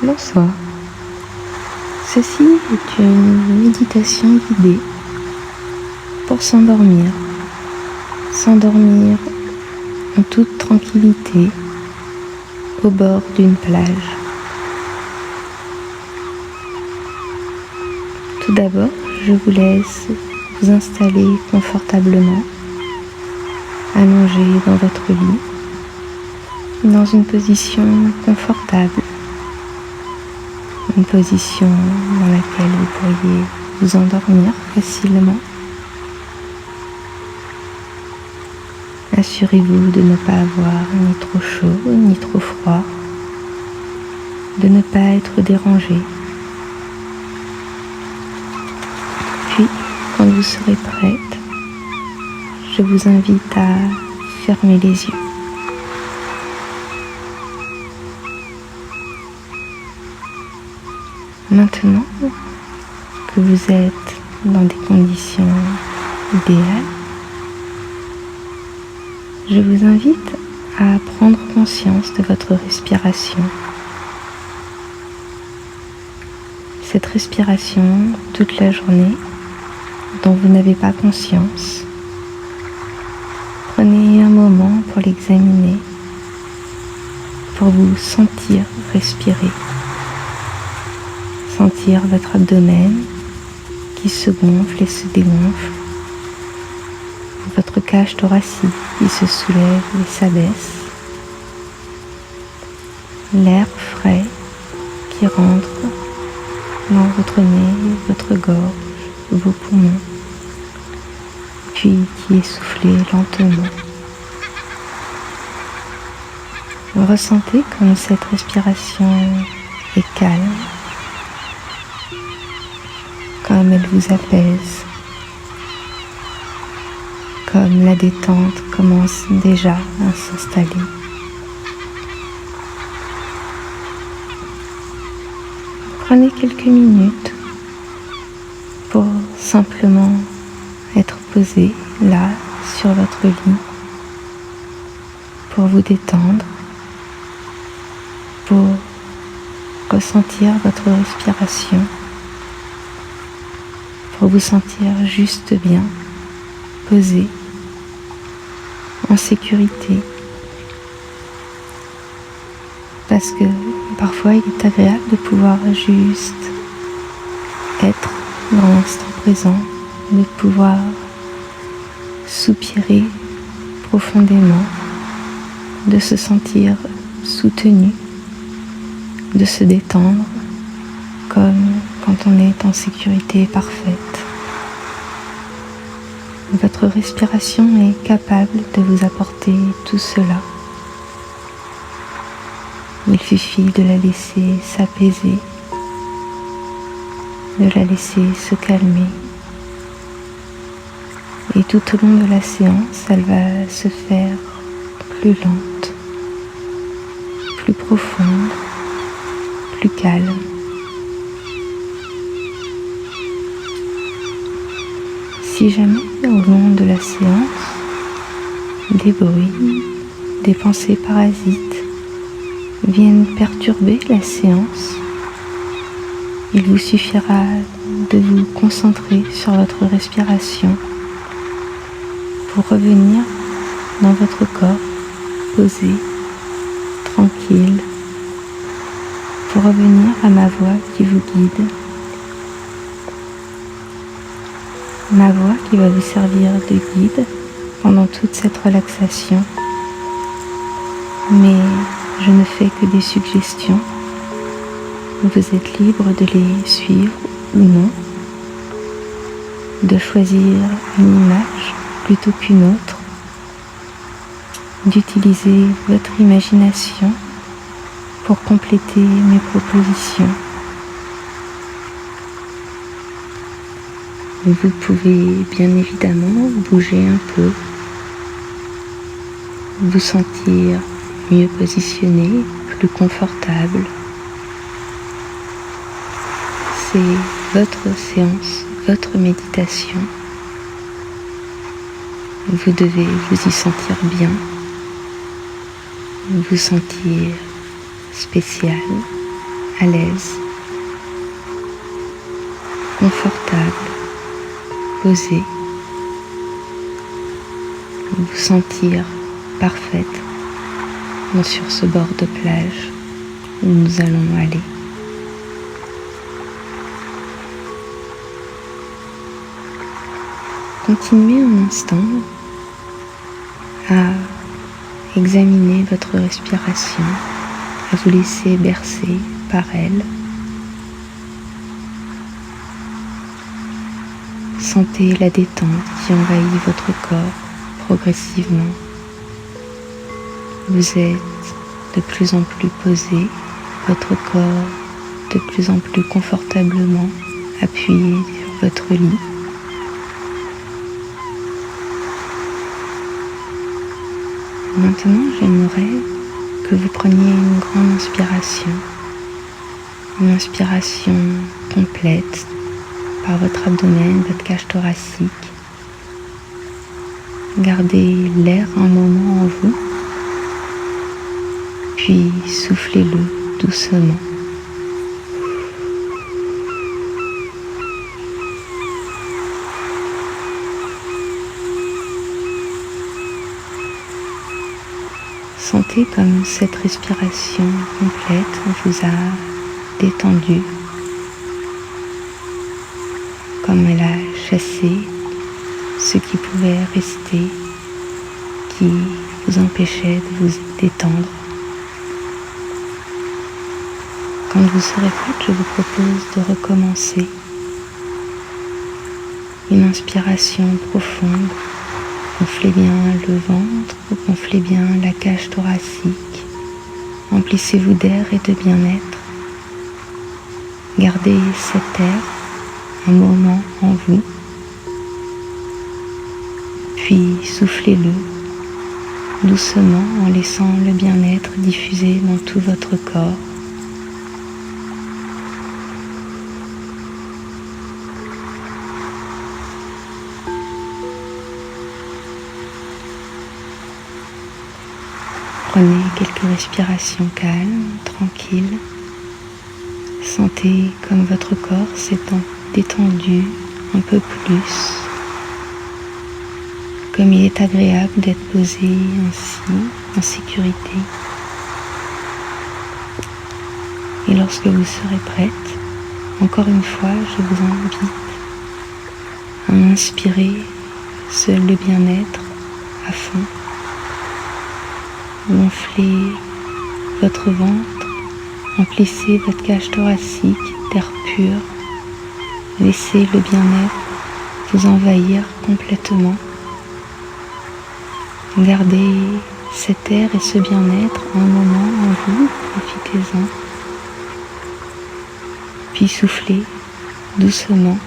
Bonsoir. Ceci est une méditation guidée pour s'endormir. S'endormir en toute tranquillité au bord d'une plage. Tout d'abord, je vous laisse vous installer confortablement, allongé dans votre lit, dans une position confortable, une position dans laquelle vous pourriez vous endormir facilement. Assurez-vous de ne pas avoir ni trop chaud ni trop froid, de ne pas être dérangé. Puis, quand vous serez prête, je vous invite à fermer les yeux. Maintenant que vous êtes dans des conditions idéales, je vous invite à prendre conscience de votre respiration. Cette respiration toute la journée dont vous n'avez pas conscience. Prenez un moment pour l'examiner, pour vous sentir respirer. Sentir votre abdomen qui se gonfle et se dégonfle, votre cage thoracique qui se soulève et s'abaisse, l'air frais qui rentre dans votre nez, votre gorge, vos poumons, puis qui est soufflé lentement. Ressentez comme cette respiration est calme, comme elle vous apaise, comme la détente commence déjà à s'installer. Prenez quelques minutes pour simplement être posé là sur votre lit, pour vous détendre, pour ressentir votre respiration, pour vous sentir juste bien, posé, en sécurité. Parce que parfois il est agréable de pouvoir juste être dans l'instant présent, de pouvoir soupirer profondément, de se sentir soutenu, de se détendre comme quand on est en sécurité parfaite. Votre respiration est capable de vous apporter tout cela. Il suffit de la laisser s'apaiser, de la laisser se calmer. Et tout au long de la séance, elle va se faire plus lente, plus profonde, plus calme. Si jamais au long de la séance, des bruits, des pensées parasites viennent perturber la séance, il vous suffira de vous concentrer sur votre respiration pour revenir dans votre corps, posé, tranquille, pour revenir à ma voix qui vous guide. Ma voix qui va vous servir de guide pendant toute cette relaxation. Mais je ne fais que des suggestions. Vous êtes libre de les suivre ou non, de choisir une image plutôt qu'une autre, d'utiliser votre imagination pour compléter mes propositions. Vous pouvez bien évidemment bouger un peu, vous sentir mieux positionné, plus confortable. C'est votre séance, votre méditation. Vous devez vous y sentir bien, vous sentir spécial, à l'aise, confortable, posée, vous sentir parfaite sur ce bord de plage où nous allons aller. Continuez un instant à examiner votre respiration, à vous laisser bercer par elle. Sentez la détente qui envahit votre corps progressivement. Vous êtes de plus en plus posé, votre corps de plus en plus confortablement appuyé sur votre lit. Maintenant, j'aimerais que vous preniez une grande inspiration, une inspiration complète par votre abdomen, votre cage thoracique. Gardez l'air un moment en vous, puis soufflez-le doucement. Sentez comme cette respiration complète vous a détendu, comme elle a chassé ce qui pouvait rester, qui vous empêchait de vous détendre. Quand vous serez prête, je vous propose de recommencer. Une inspiration profonde. Gonflez bien le ventre, gonflez bien la cage thoracique. Emplissez-vous d'air et de bien-être. Gardez cet air un moment en vous. Puis soufflez-le doucement en laissant le bien-être diffuser dans tout votre corps. Prenez quelques respirations calmes, tranquilles. Sentez comme votre corps s'est détendu un peu plus. Comme il est agréable d'être posé ainsi, en sécurité. Et lorsque vous serez prête, encore une fois, je vous invite à inspirer le bien-être à fond. Gonflez votre ventre, emplissez votre cage thoracique d'air pur, laissez le bien-être vous envahir complètement. Gardez cet air et ce bien-être un moment en vous, profitez-en. Puis soufflez doucement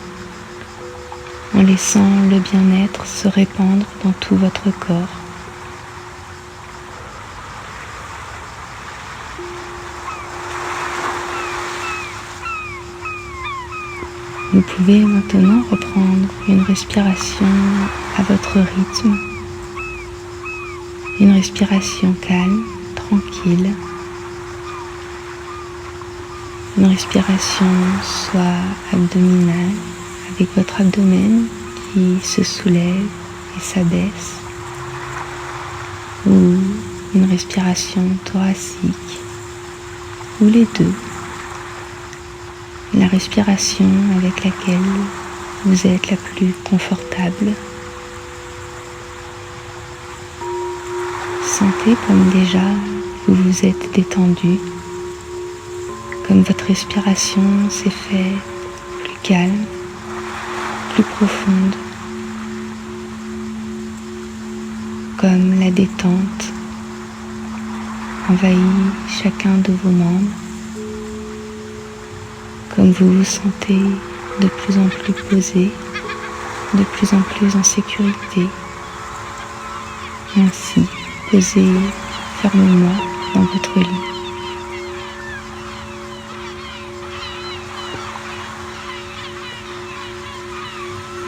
en laissant le bien-être se répandre dans tout votre corps. Vous pouvez maintenant reprendre une respiration à votre rythme, une respiration calme, tranquille, une respiration soit abdominale avec votre abdomen qui se soulève et s'abaisse, ou une respiration thoracique, ou les deux. La respiration avec laquelle vous êtes la plus confortable. Sentez comme déjà vous vous êtes détendu, comme votre respiration s'est faite plus calme, plus profonde, comme la détente envahit chacun de vos membres. Comme vous vous sentez de plus en plus posé, de plus en plus en sécurité. Ainsi, posez fermement dans votre lit.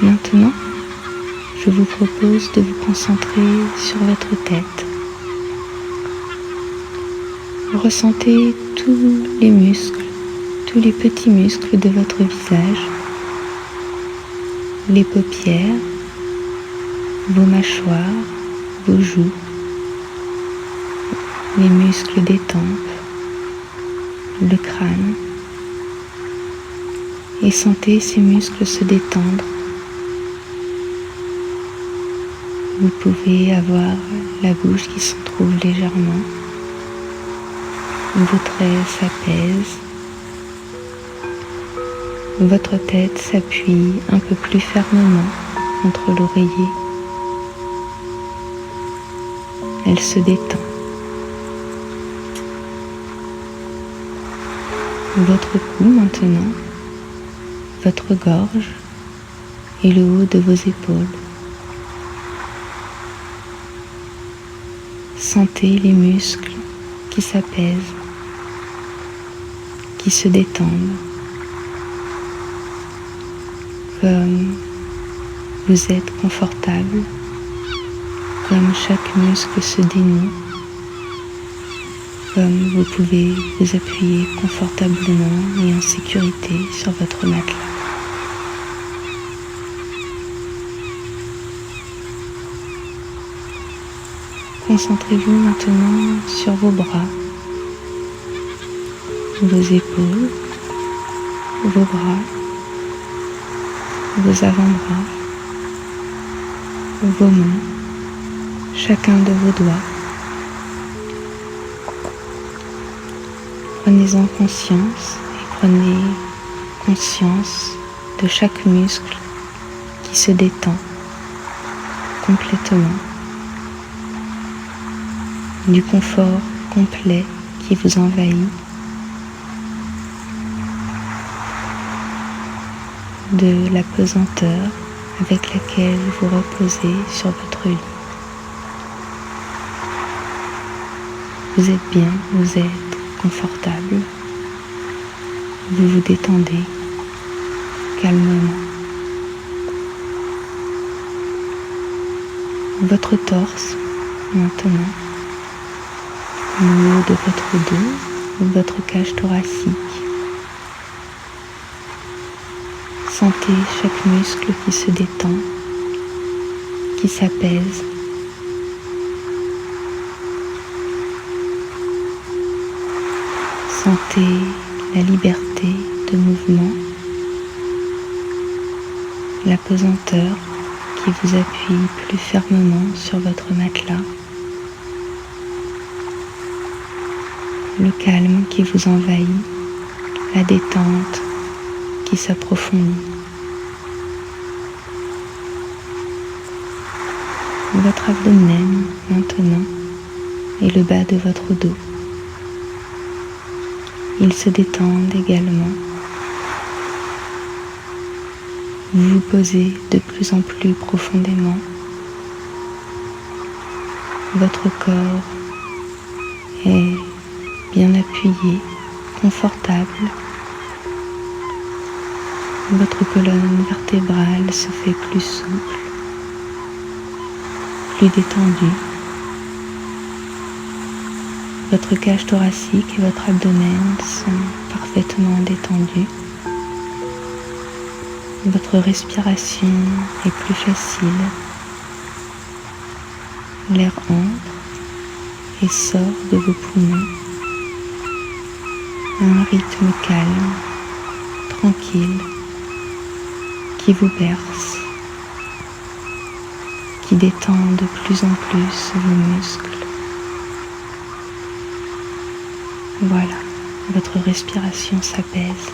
Maintenant, je vous propose de vous concentrer sur votre tête. Ressentez tous les muscles tous les petits muscles de votre visage, les paupières, vos mâchoires, vos joues, les muscles des tempes, le crâne, et sentez ces muscles se détendre. Vous pouvez avoir la bouche qui s'entrouvre légèrement, vos traits s'apaisent, votre tête s'appuie un peu plus fermement contre l'oreiller. Elle se détend. Votre cou maintenant, votre gorge et le haut de vos épaules. Sentez les muscles qui s'apaisent, qui se détendent, comme vous êtes confortable, comme chaque muscle se dénoue, comme vous pouvez vous appuyer confortablement et en sécurité sur votre matelas. Concentrez-vous maintenant sur vos bras, vos épaules, vos bras, vos avant-bras, vos mains, chacun de vos doigts. Prenez-en conscience et prenez conscience de chaque muscle qui se détend complètement, du confort complet qui vous envahit, de la pesanteur avec laquelle vous reposez sur votre lit. Vous êtes bien, vous êtes confortable, vous vous détendez calmement. Votre torse maintenant, le haut de votre dos, votre cage thoracique. Sentez chaque muscle qui se détend, qui s'apaise. Sentez la liberté de mouvement, la pesanteur qui vous appuie plus fermement sur votre matelas, le calme qui vous envahit, la détente qui s'approfondit. Votre abdomen maintenant et le bas de votre dos. Ils se détendent également. Vous vous posez de plus en plus profondément. Votre corps est bien appuyé, confortable. Votre colonne vertébrale se fait plus souple, plus détendue. Votre cage thoracique et votre abdomen sont parfaitement détendus. Votre respiration est plus facile. L'air entre et sort de vos poumons à un rythme calme, tranquille, qui vous berce, qui détend de plus en plus vos muscles. Voilà, votre respiration s'apaise.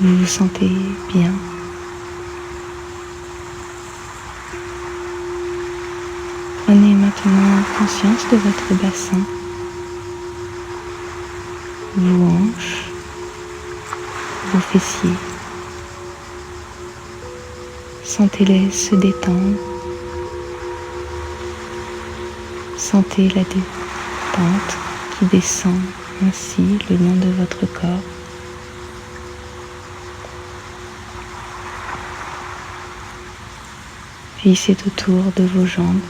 Vous vous sentez bien. Prenez maintenant conscience de votre bassin, vos hanches, vos fessiers. Sentez-les se détendre. Sentez la détente qui descend ainsi le long de votre corps. Puis c'est au tour de vos jambes,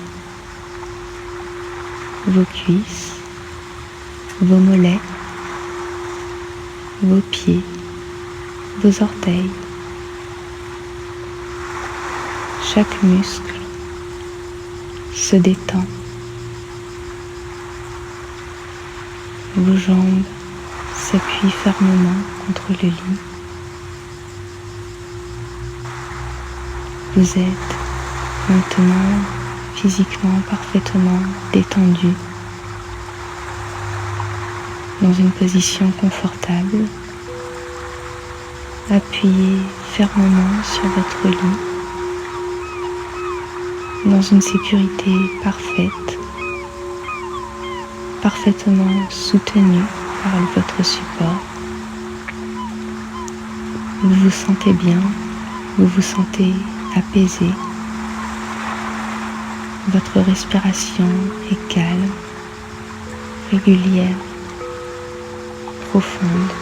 vos cuisses, vos mollets, vos pieds, vos orteils. Chaque muscle se détend. Vos jambes s'appuient fermement contre le lit. Vous êtes maintenant physiquement parfaitement détendu dans une position confortable, appuyé fermement sur votre lit, dans une sécurité parfaite, parfaitement soutenu par votre support. Vous vous sentez bien, vous vous sentez apaisé. Votre respiration est calme, régulière, profonde.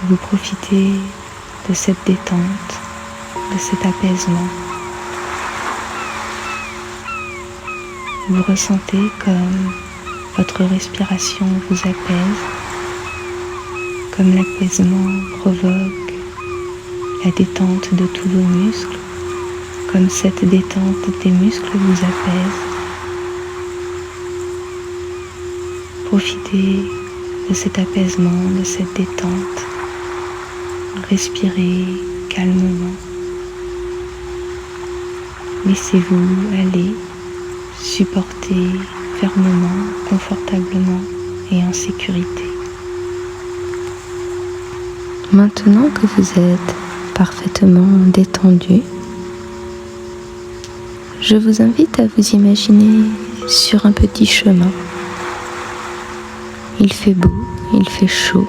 Vous profitez de cette détente, de cet apaisement. Vous ressentez comme votre respiration vous apaise, comme l'apaisement provoque la détente de tous vos muscles, comme cette détente des muscles vous apaise. Profitez de cet apaisement, de cette détente. Respirez calmement. Laissez-vous aller, supporter fermement, confortablement et en sécurité. Maintenant que vous êtes parfaitement détendu, je vous invite à vous imaginer sur un petit chemin. Il fait beau, il fait chaud.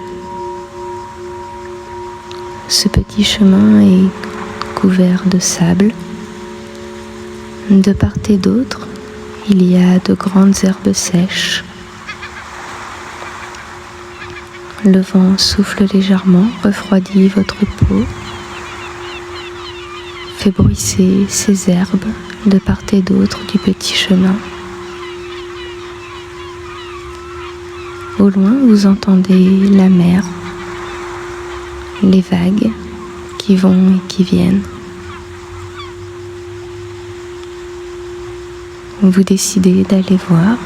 Ce petit chemin est couvert de sable. De part et d'autre, il y a de grandes herbes sèches. Le vent souffle légèrement, refroidit votre peau, fait bruisser ces herbes de part et d'autre du petit chemin. Au loin, vous entendez la mer, les vagues qui vont et qui viennent. Vous décidez d'aller voir,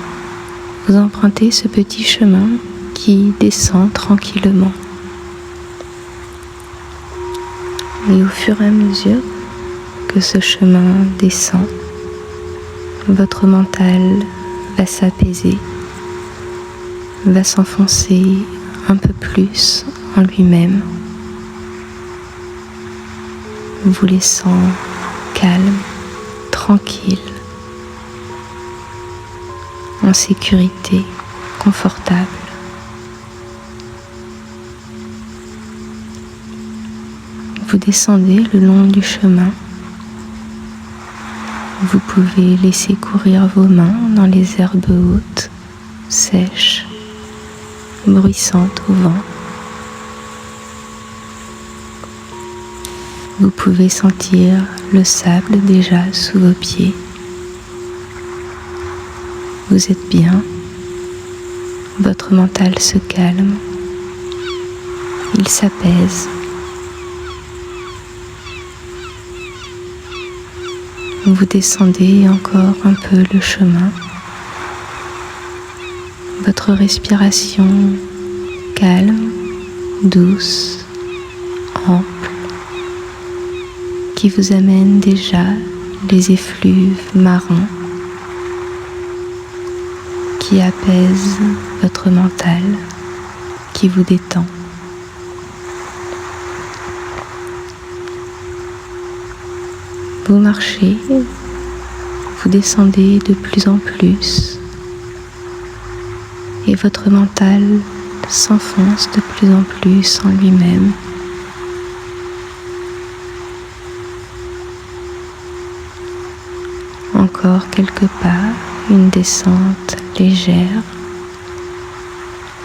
vous empruntez ce petit chemin qui descend tranquillement. Et au fur et à mesure que ce chemin descend, votre mental va s'apaiser, va s'enfoncer un peu plus en lui-même, vous laissant calme, tranquille, en sécurité, confortable. Vous descendez le long du chemin. Vous pouvez laisser courir vos mains dans les herbes hautes, sèches, bruissantes au vent. Vous pouvez sentir le sable déjà sous vos pieds. Vous êtes bien, votre mental se calme, il s'apaise. Vous descendez encore un peu le chemin. Votre respiration calme, douce, ample, qui vous amène déjà les effluves marins qui apaisent votre mental, qui vous détend. Vous marchez, vous descendez de plus en plus et votre mental s'enfonce de plus en plus en lui-même. Encore quelques pas, une descente légère,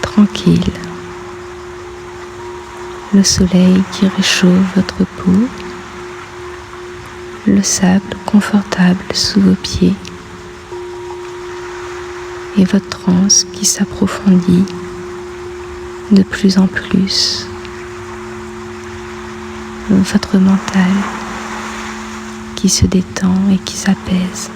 tranquille. Le soleil qui réchauffe votre peau, le sable confortable sous vos pieds et votre transe qui s'approfondit de plus en plus votre mental qui se détend et qui s'apaise.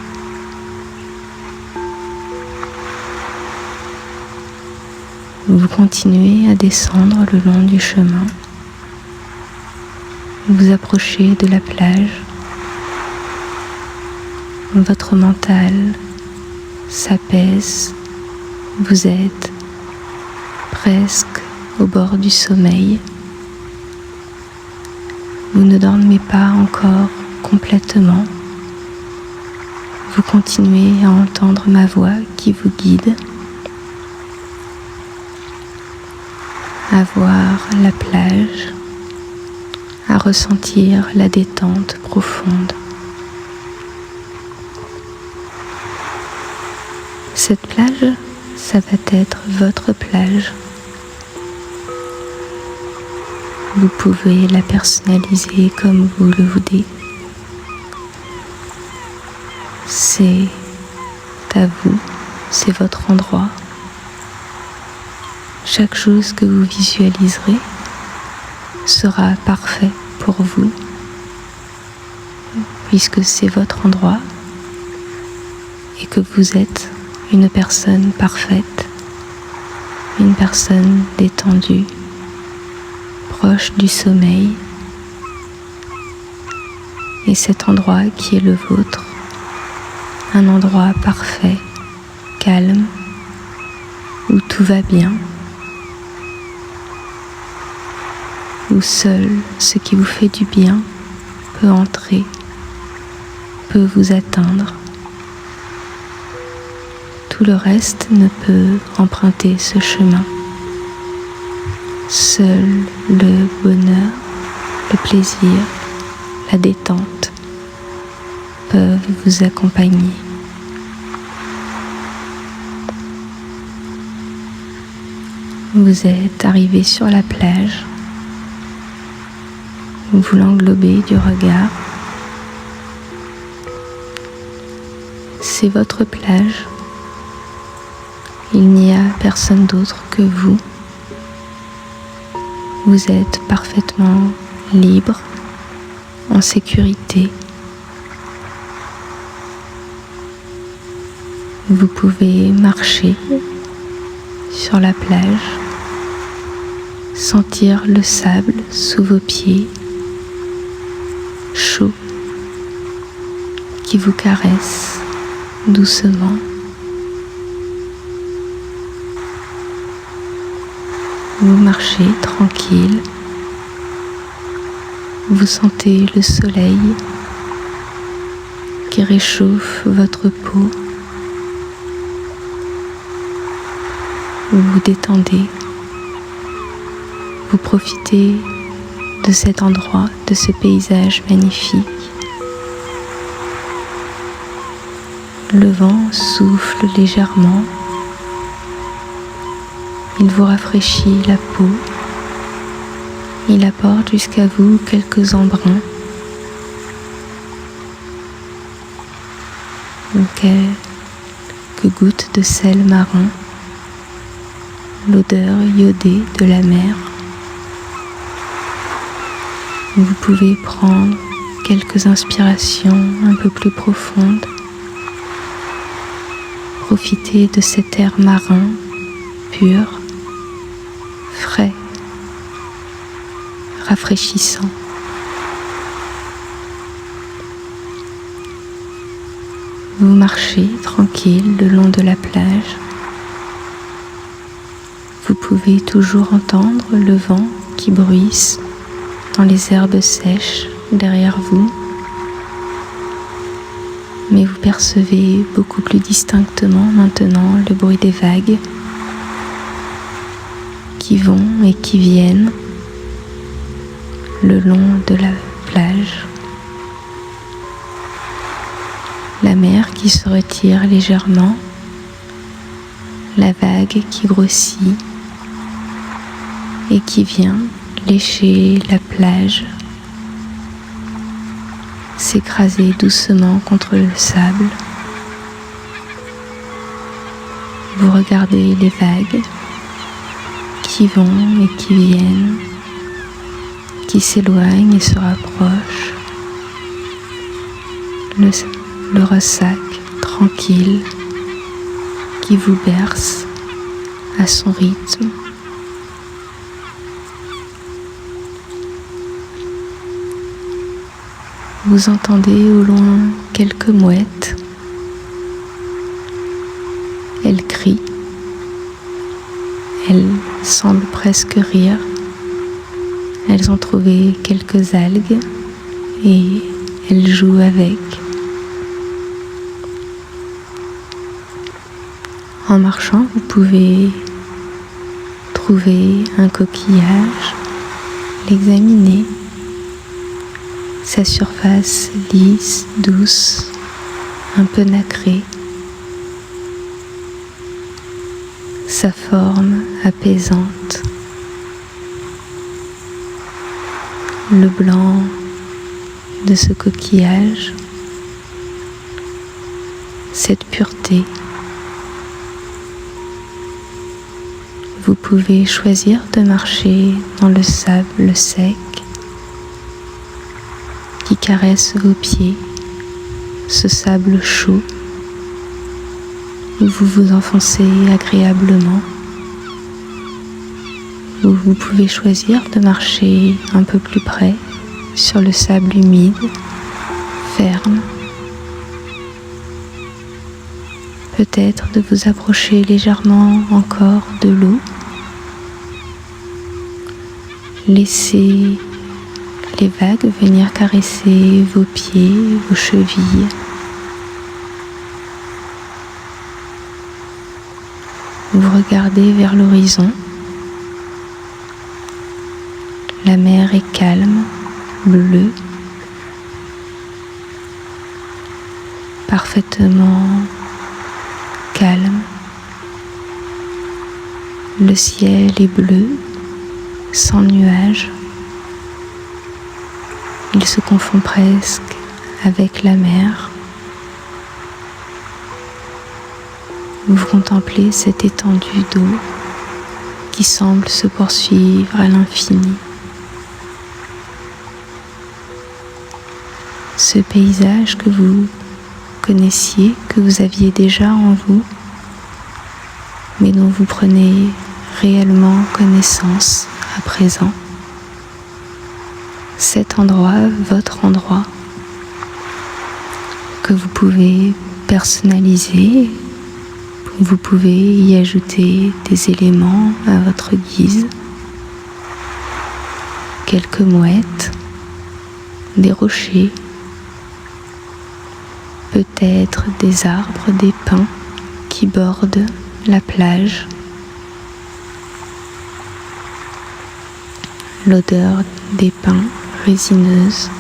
Vous continuez à descendre le long du chemin. Vous approchez de la plage. Votre mental s'apaise. Vous êtes presque au bord du sommeil. Vous ne dormez pas encore complètement. Vous continuez à entendre ma voix qui vous guide, à voir la plage, à ressentir la détente profonde. Cette plage, ça va être votre plage. Vous pouvez la personnaliser comme vous le voulez. C'est à vous, c'est votre endroit. Chaque chose que vous visualiserez sera parfait pour vous, puisque c'est votre endroit et que vous êtes une personne parfaite, une personne détendue, proche du sommeil, et cet endroit qui est le vôtre, un endroit parfait, calme, où tout va bien, où seul ce qui vous fait du bien peut entrer, peut vous atteindre. Tout le reste ne peut emprunter ce chemin. Seul le bonheur, le plaisir, la détente peuvent vous accompagner. Vous êtes arrivé sur la plage. Vous l'englobez du regard. C'est votre plage. Il n'y a personne d'autre que vous. Vous êtes parfaitement libre, en sécurité. Vous pouvez marcher sur la plage, sentir le sable sous vos pieds, chaud, qui vous caresse doucement. Vous marchez tranquille, vous sentez le soleil qui réchauffe votre peau. Vous vous détendez, vous profitez de cet endroit, de ce paysage magnifique. Le vent souffle légèrement. Il vous rafraîchit la peau. Il apporte jusqu'à vous quelques embruns. Quelques gouttes de sel marin. L'odeur iodée de la mer. Vous pouvez prendre quelques inspirations un peu plus profondes. Profitez de cet air marin pur, frais, rafraîchissant. Vous marchez tranquille le long de la plage. Vous pouvez toujours entendre le vent qui bruisse dans les herbes sèches derrière vous, mais vous percevez beaucoup plus distinctement maintenant le bruit des vagues qui vont et qui viennent le long de la plage. La mer qui se retire légèrement, la vague qui grossit et qui vient lécher la plage, s'écraser doucement contre le sable. Vous regardez les vagues qui qui vont et qui viennent, qui s'éloignent et se rapprochent. Le ressac tranquille qui vous berce à son rythme. Vous entendez au loin quelques mouettes. Elles crient. Elles semblent presque rire. Elles ont trouvé quelques algues et elles jouent avec. En marchant, vous pouvez trouver un coquillage, l'examiner. Sa surface lisse, douce, un peu nacrée. Sa forme apaisante. Le blanc de ce coquillage, cette pureté. Vous pouvez choisir de marcher dans le sable sec qui caresse vos pieds, ce sable chaud où vous vous enfoncez agréablement. Ou vous pouvez choisir de marcher un peu plus près sur le sable humide, ferme. Peut-être de vous approcher légèrement encore de l'eau. Laissez les vagues venir caresser vos pieds, vos chevilles. Vous regardez vers l'horizon. La mer est calme, bleue, parfaitement calme. Le ciel est bleu, sans nuages. Il se confond presque avec la mer. Vous contemplez cette étendue d'eau qui semble se poursuivre à l'infini. Ce paysage que vous connaissiez, que vous aviez déjà en vous, mais dont vous prenez réellement connaissance à présent. Cet endroit, votre endroit, que vous pouvez personnaliser, vous pouvez y ajouter des éléments à votre guise, quelques mouettes, des rochers, peut-être des arbres, des pins qui bordent la plage. L'odeur des pins résineuse,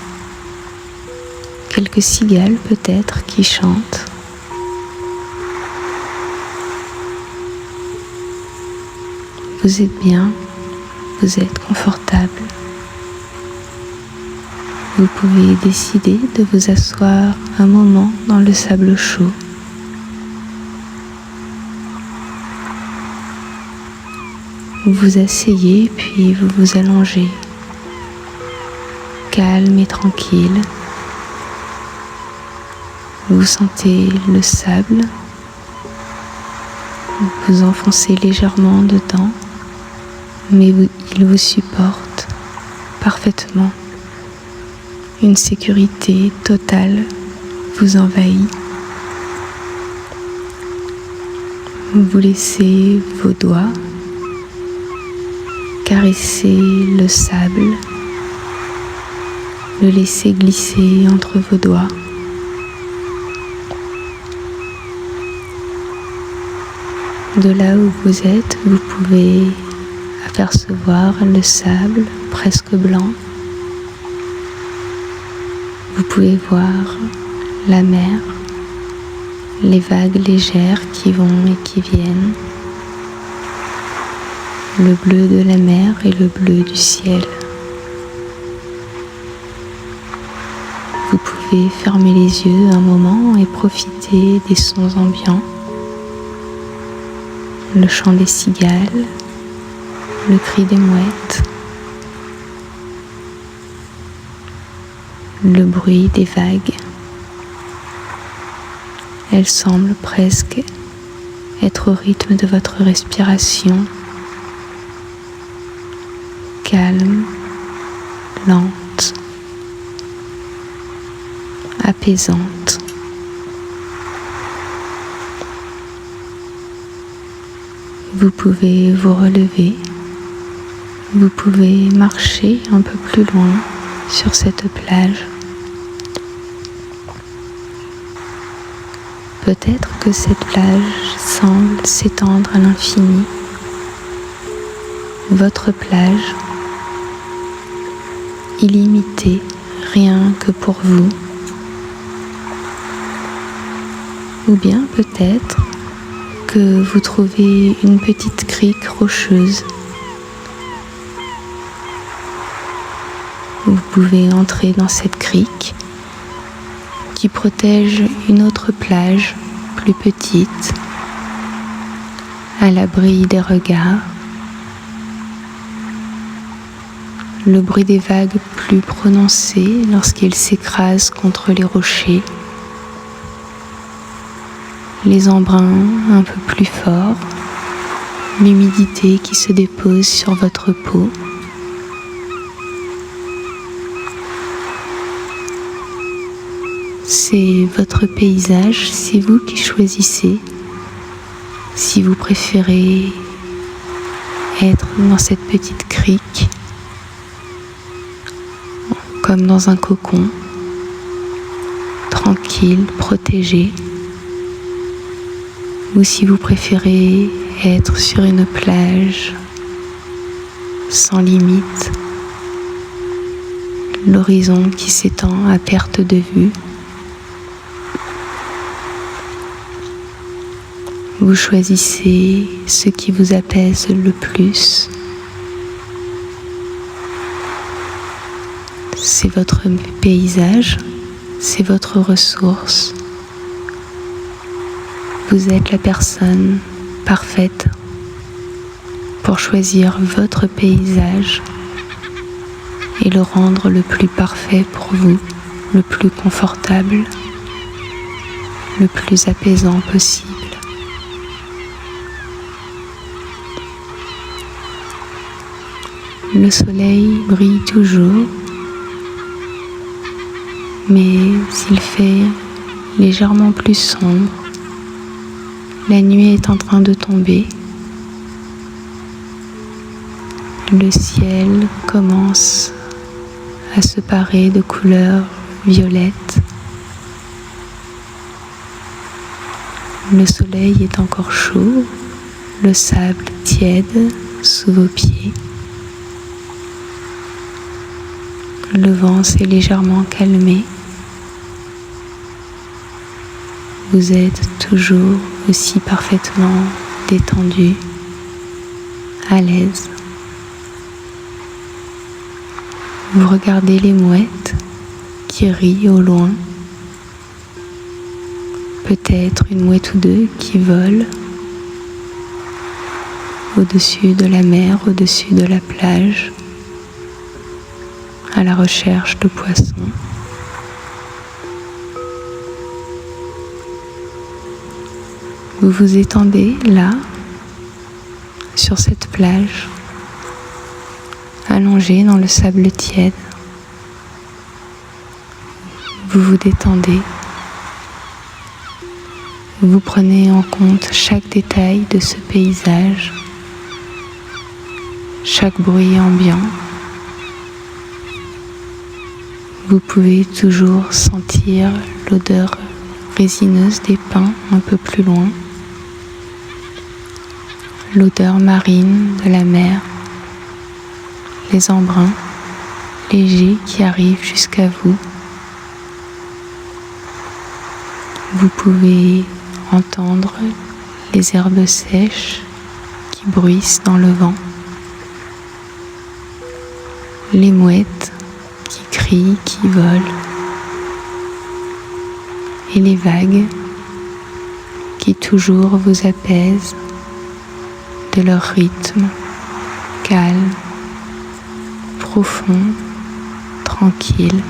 quelques cigales peut-être qui chantent. Vous êtes bien, vous êtes confortable. Vous pouvez décider de vous asseoir un moment dans le sable chaud. Vous vous asseyez puis vous vous allongez, calme et tranquille. Vous sentez le sable, vous vous enfoncez légèrement dedans, mais il vous supporte parfaitement. Une sécurité totale vous envahit. Vous laissez vos doigts caresser le sable, le laisser glisser entre vos doigts. De là où vous êtes, vous pouvez apercevoir le sable presque blanc. Vous pouvez voir la mer, les vagues légères qui vont et qui viennent, le bleu de la mer et le bleu du ciel. Vous pouvez fermer les yeux un moment et profiter des sons ambiants, le chant des cigales, le cri des mouettes, le bruit des vagues. Elles semblent presque être au rythme de votre respiration, calme, lente, apaisante. Vous pouvez vous relever, vous pouvez marcher un peu plus loin sur cette plage. Peut-être que cette plage semble s'étendre à l'infini. Votre plage, illimitée, rien que pour vous. Ou bien peut-être que vous trouvez une petite crique rocheuse. Vous pouvez entrer dans cette crique qui protège une autre plage plus petite, à l'abri des regards. Le bruit des vagues plus prononcé lorsqu'ils s'écrasent contre les rochers. Les embruns un peu plus forts, l'humidité qui se dépose sur votre peau. C'est votre paysage, c'est vous qui choisissez si vous préférez être dans cette petite crique, comme dans un cocon, tranquille, protégé, ou si vous préférez être sur une plage sans limite, l'horizon qui s'étend à perte de vue. Vous choisissez ce qui vous apaise le plus. C'est votre paysage, c'est votre ressource. Vous êtes la personne parfaite pour choisir votre paysage et le rendre le plus parfait pour vous, le plus confortable, le plus apaisant possible. Le soleil brille toujours, mais il fait légèrement plus sombre. La nuit est en train de tomber. Le ciel commence à se parer de couleurs violettes. Le soleil est encore chaud, le sable tiède sous vos pieds. Le vent s'est légèrement calmé. Vous êtes toujours aussi parfaitement détendu, à l'aise. Vous regardez les mouettes qui rient au loin. Peut-être une mouette ou deux qui volent au-dessus de la mer, au-dessus de la plage, à la recherche de poissons. Vous vous étendez là, sur cette plage, allongé dans le sable tiède. Vous vous détendez. Vous prenez en compte chaque détail de ce paysage, chaque bruit ambiant. Vous pouvez toujours sentir l'odeur résineuse des pins un peu plus loin, l'odeur marine de la mer, les embruns légers qui arrivent jusqu'à vous. Vous pouvez entendre les herbes sèches qui bruissent dans le vent, les mouettes qui crient, qui volent, et les vagues qui toujours vous apaisent de leur rythme calme. profond, tranquille.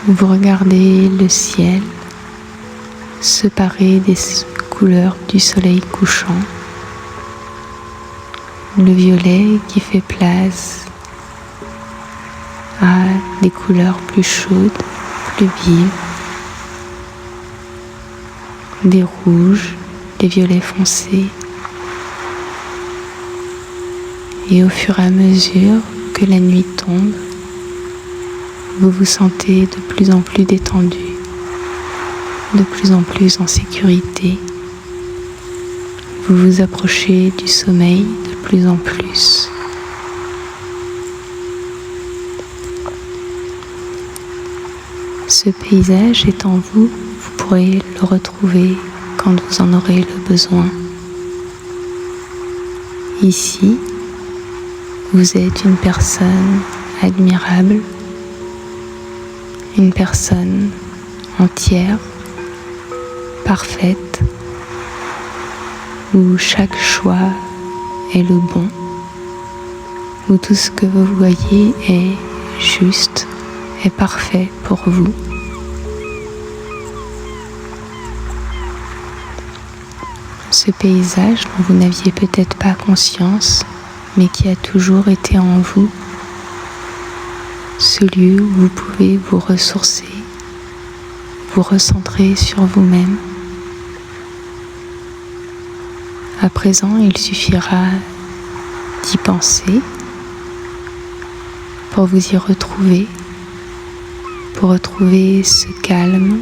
Vous regardez le ciel se parer des couleurs du soleil couchant, le violet qui fait place à des couleurs plus chaudes, plus vives, des rouges, des violets foncés. Et au fur et à mesure que la nuit tombe, vous vous sentez de plus en plus détendu, de plus en plus en sécurité. Vous vous approchez du sommeil de plus en plus. Ce paysage est en vous, vous pourrez le retrouver quand vous en aurez le besoin. Ici, vous êtes une personne admirable, une personne entière, parfaite, où chaque choix est le bon, où tout ce que vous voyez est juste, est parfait pour vous. Ce paysage dont vous n'aviez peut-être pas conscience, mais qui a toujours été en vous, ce lieu où vous pouvez vous ressourcer, vous recentrer sur vous-même. À présent, il suffira d'y penser pour vous y retrouver, pour retrouver ce calme,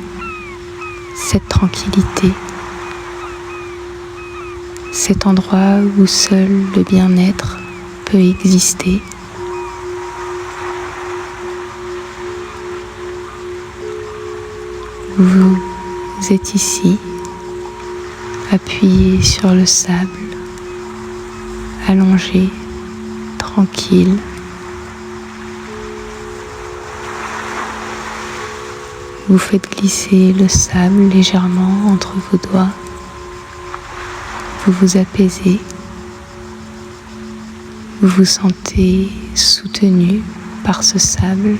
cette tranquillité, cet endroit où seul le bien-être peut exister. Vous êtes ici, appuyé sur le sable, allongé, tranquille. Vous faites glisser le sable légèrement entre vos doigts. Vous vous apaisez. Vous vous sentez soutenu par ce sable,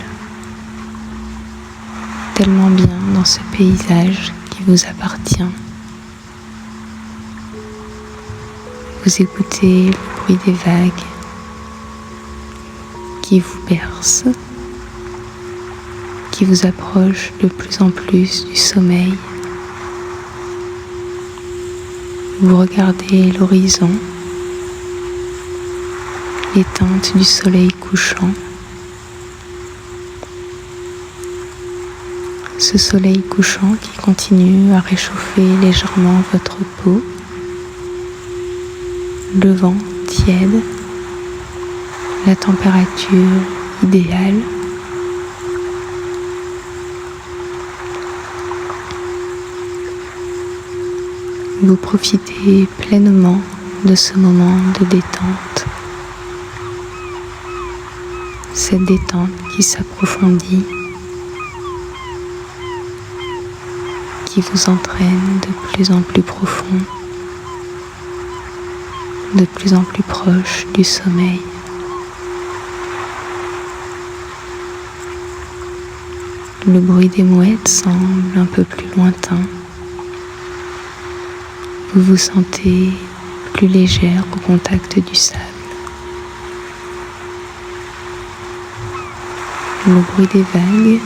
tellement bien dans ce paysage qui vous appartient. Vous écoutez le bruit des vagues qui vous bercent, qui vous approche de plus en plus du sommeil. Vous regardez l'horizon, les teintes du soleil couchant. Ce soleil couchant qui continue à réchauffer légèrement votre peau. Le vent tiède, la température idéale. Vous profitez pleinement de ce moment de détente. Cette détente qui s'approfondit, qui vous entraîne de plus en plus profond, de plus en plus proche du sommeil. Le bruit des mouettes semble un peu plus lointain. Vous vous sentez plus légère au contact du sable. Le bruit des vagues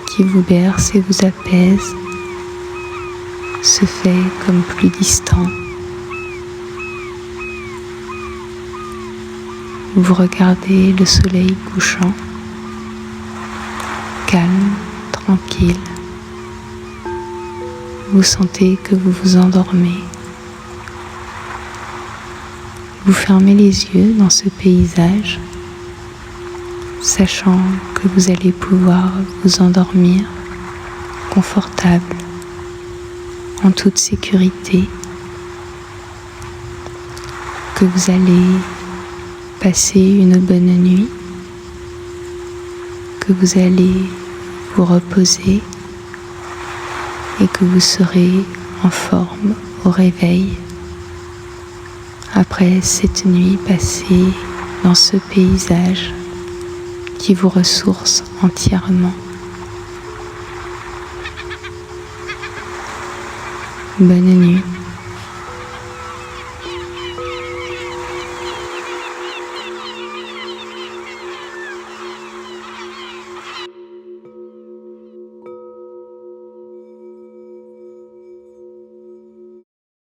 qui vous berce et vous apaise se fait comme plus distant. Vous regardez le soleil couchant, calme, tranquille. Vous sentez que vous vous endormez. Vous fermez les yeux dans ce paysage, sachant que vous allez pouvoir vous endormir confortable, en toute sécurité, que vous allez passer une bonne nuit, que vous allez vous reposer et que vous serez en forme au réveil après cette nuit passée dans ce paysage qui vous ressource entièrement. Bonne nuit.